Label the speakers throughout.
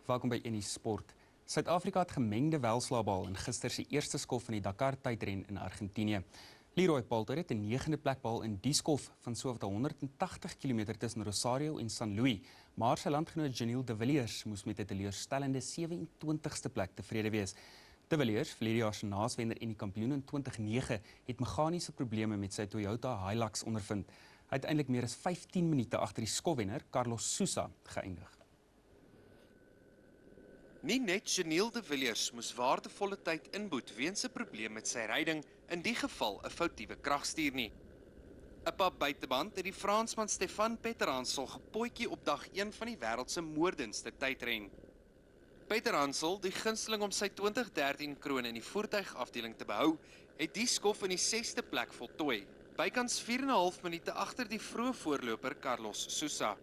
Speaker 1: Welkom by Ennie Sport. Suid-Afrika het gemengde welslaabal in gister se eerste skof van die Dakar tydren in Argentinië. Leroy Palter het 'n 9de plek behaal in die skof van sowat 180 km tussen Rosario en San Luis, maar sy landgenoot Janiel de Villiers moes met 'n teleurstellende 27ste plek tevrede wees. De Villiers, verlede jaar se naaswenner en die kampioen in 2009, het meganiese probleme met sy Toyota Hilux ondervind. Hy het uiteindelik meer as 15 minute agter die skofwenner Carlos Sousa geëindig.
Speaker 2: Nie net Janiel de Villiers moes waardevolle tyd inboet weens 'n probleem met sy ryding, in die geval 'n foutiewe kragstuur nie. 'n Pap buiteband het die Fransman Stefan Peterhansel gepootjie op dag 1 van die wêreld se moordendste tydren. Peterhansel, die gunsteling om sy 2013 kroon in die voertuigafdeling te behou, het die skof in die 6de plek voltooi, bykans 4,5 minute agter die vroeë voorloper Carlos Sousa.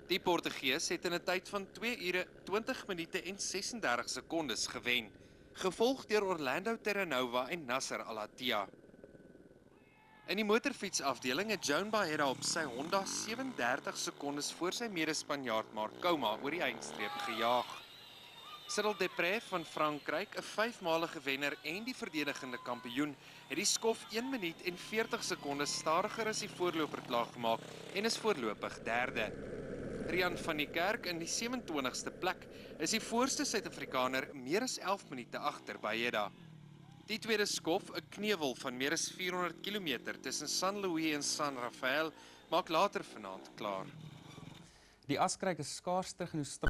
Speaker 2: Die Portugees het in 'n tyd van 2 ure 20 minute en 36 sekondes gewen, gevolg deur Orlando Terranova en Nasser Al-Attiyah. In die motorfietsafdeling het Joan Barrera op sy Honda 37 sekondes voor sy mede-Spanjaard Marc Coma oor die eindstreep gejaag. Cyril Deprez van Frankryk, 'n 5-malige wenner en die verdedigende kampioen, het die skof 1 minuut en 40 sekondes stadiger as die voorloper klaargemaak en is voorlopig derde. Rian van die Kerk in die 27ste plek is die voorste Suid-Afrikaner meer as 11 minute agter Barrera. Die tweede skof, 'n kneuwel van meer as 400 km tussen San Luis en San Rafael, maak later vanaand klaar.
Speaker 1: Die askryk is skaars terug in Australië.